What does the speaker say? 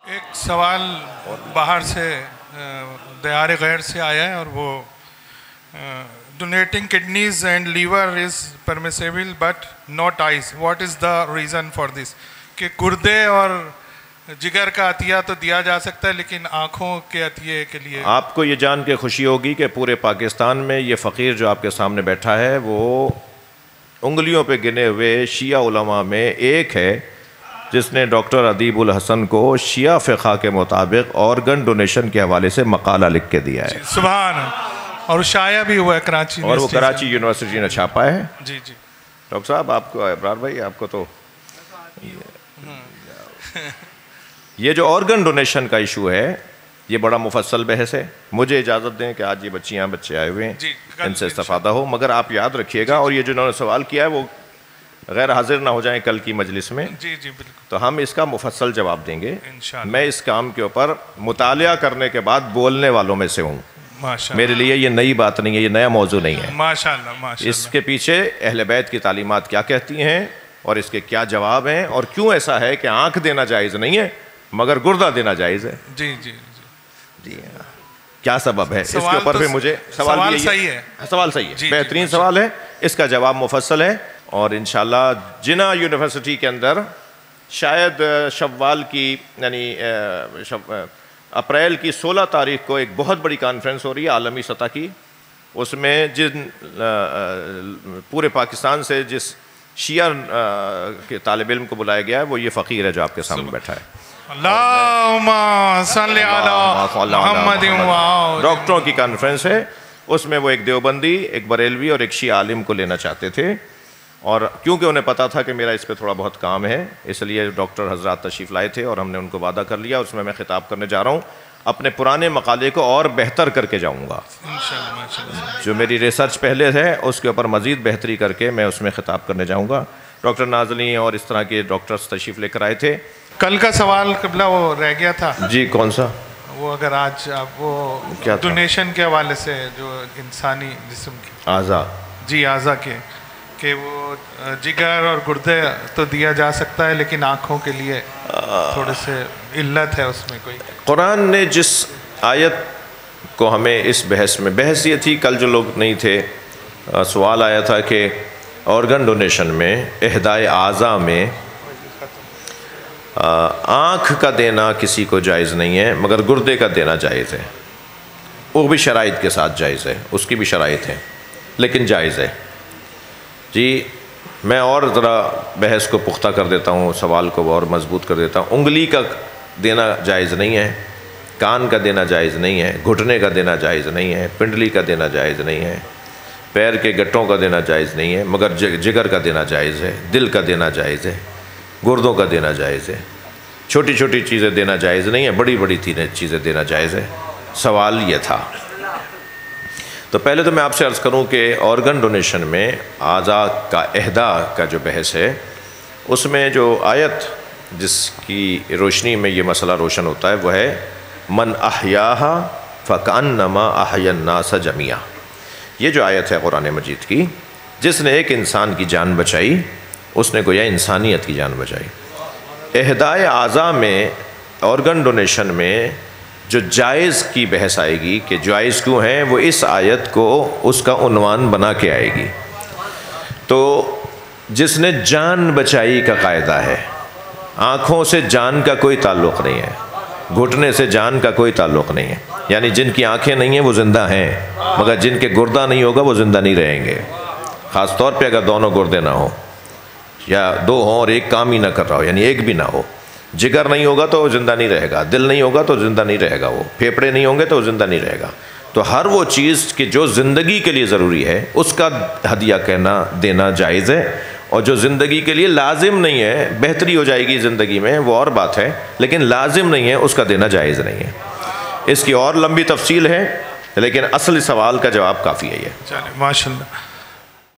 ایک سوال باہر سے دیار غیر سے آیا ہے اور وہ donating kidneys and liver is permissible but not eyes. What is the reason for this? کہ گردے اور جگر کا عطیہ تو دیا جا سکتا ہے لیکن آنکھوں کے عطیے کے لیے. آپ کو یہ جان کے خوشی ہوگی کہ پورے پاکستان میں یہ فقیر جو آپ کے سامنے بیٹھا ہے وہ انگلیوں پہ گنے ہوئے شیعہ علماء میں ایک ہے جس نے ڈاکٹر ادیب الحسن کو شیعہ فقہ کے مطابق آرگن ڈونیشن کے حوالے سے مقالہ لکھ کے دیا ہے. سبحان. اور شائع بھی ہوا ہے کراچی اور وہ کراچی یونیورسٹی نے چھاپا ہے. جی جی ڈاکٹر صاحب آپ کو ابرار بھائی آپ کو تو یہ جو آرگن ڈونیشن کا ایشو ہے یہ بڑا مفصل بحث ہے. مجھے اجازت دیں کہ آج یہ بچے آئے ہوئے ہیں ان سے استفادہ ہو، مگر آپ یاد رکھیے گا اور یہ جو انہوں نے سوال کیا ہے وہ غیر حاضر نہ ہو جائیں کل کی مجلس میں. جی جی بالکل. تو ہم اس کا مفصل جواب دیں گے. انشاءاللہ. میں اس کام کے اوپر مطالعہ کرنے کے بعد بولنے والوں میں سے ہوں. میرے لیے یہ نئی بات نہیں ہے، یہ نیا موضوع نہیں ہے. ماشاءاللہ ماشاءاللہ. اس کے پیچھے اہل بیت کی تعلیمات کیا کہتی ہیں اور اس کے کیا جواب ہیں اور کیوں ایسا ہے کہ آنکھ دینا جائز نہیں ہے مگر گردہ دینا جائز ہے. جی جی جی کیا سبب ہے اس کے اوپر بھی مجھے سوال صحیح ہے. سوال صحیح ہے، بہترین سوال ہے. اس کا جواب مفصل ہے اور انشاءاللہ جنہ یونیورسٹی کے اندر شاید شوال کی یعنی اپریل کی 16 تاریخ کو ایک بہت بڑی کانفرنس ہو رہی ہے عالمی سطح کی. اس میں جن پورے پاکستان سے جس شیعہ کے طالب علم کو بلایا گیا ہے وہ یہ فقیر ہے جو آپ کے سامنے بیٹھا ہے. اللہم صلی علی محمد. ڈاکٹروں کی کانفرنس ہے. اس میں وہ ایک دیوبندی، ایک بریلوی اور ایک شیعہ عالم کو لینا چاہتے تھے اور کیونکہ انہیں پتا تھا کہ میرا اس پہ تھوڑا بہت کام ہے اس لیے ڈاکٹر حضرات تشریف لائے تھے اور ہم نے ان کو وعدہ کر لیا. اس میں خطاب کرنے جا رہا ہوں، اپنے پرانے مقالے کو اور بہتر کر کے جاؤں گا. جو میری ریسرچ پہلے ہے اس کے اوپر مزید بہتری کر کے میں اس میں خطاب کرنے جاؤں گا. ڈاکٹر نازنی اور اس طرح کے ڈاکٹرز تشریف لے کر آئے تھے. کل کا سوال قبلہ وہ رہ گیا تھا. جی کون سا؟ وہ اگر آج آپ وہ ڈونیشن کے حوالے سے جو انسانی جسم کی اعضاء، جی اعضاء کے، کہ وہ جگر اور گردے تو دیا جا سکتا ہے لیکن آنکھوں کے لیے تھوڑے سے علت ہے اس میں کوئی. قرآن نے جس آیت کو ہمیں اس بحث میں، بحث یہ تھی کل جو لوگ نہیں تھے سوال آیا تھا کہ آرگن ڈونیشن میں اہدائے اعضاء میں آنکھ کا دینا کسی کو جائز نہیں ہے مگر گردے کا دینا جائز ہے. وہ بھی شرائط کے ساتھ جائز ہے، اس کی بھی شرائط ہیں لیکن جائز ہے. جی میں اور ذرا بحث کو پختہ کر دیتا ہوں، سوال کو اور مضبوط کر دیتا ہوں. انگلی کا دینا جائز نہیں ہے، کان کا دینا جائز نہیں ہے، گھٹنے کا دینا جائز نہیں ہے، پنڈلی کا دینا جائز نہیں ہے، پیر کے گٹوں کا دینا جائز نہیں ہے مگر جگر کا دینا جائز ہے، دل کا دینا جائز ہے، گردوں کا دینا جائز ہے. چھوٹی چھوٹی چیزیں دینا جائز نہیں ہے، بڑی بڑی چیزیں دینا جائز ہے. سوال یہ تھا. تو پہلے تو میں آپ سے عرض کروں کہ آرگن ڈونیشن میں اعضاء کا اہداء کا جو بحث ہے اس میں جو آیت جس کی روشنی میں یہ مسئلہ روشن ہوتا ہے وہ ہے من احیاہا فکأنما احیا الناس جمیعا. یہ جو آیت ہے قرآن مجید کی، جس نے ایک انسان کی جان بچائی اس نے گویا انسانیت کی جان بچائی. اہدائے اعضاء میں آرگن ڈونیشن میں جو جائز کی بحث آئے گی کہ جائز کیوں ہیں وہ اس آیت کو اس کا عنوان بنا کے آئے گی. تو جس نے جان بچائی کا قاعدہ ہے، آنکھوں سے جان کا کوئی تعلق نہیں ہے، گھٹنے سے جان کا کوئی تعلق نہیں ہے. یعنی جن کی آنکھیں نہیں ہیں وہ زندہ ہیں مگر جن کے گردہ نہیں ہوگا وہ زندہ نہیں رہیں گے. خاص طور پہ اگر دونوں گردے نہ ہوں یا دو ہوں اور ایک کام ہی نہ کر رہا ہو، یعنی ایک بھی نہ ہو. جگر نہیں ہوگا تو وہ زندہ نہیں رہے گا، دل نہیں ہوگا تو زندہ نہیں رہے گا، وہ پھیپھڑے نہیں ہوں گے تو وہ زندہ نہیں رہے گا. تو ہر وہ چیز کہ جو زندگی کے لیے ضروری ہے اس کا ہدیہ کہنا دینا جائز ہے. اور جو زندگی کے لیے لازم نہیں ہے، بہتری ہو جائے گی زندگی میں وہ اور بات ہے لیکن لازم نہیں ہے اس کا دینا جائز نہیں ہے. اس کی اور لمبی تفصیل ہے لیکن اصل سوال کا جواب کافی ہے یہ. ماشاء اللہ.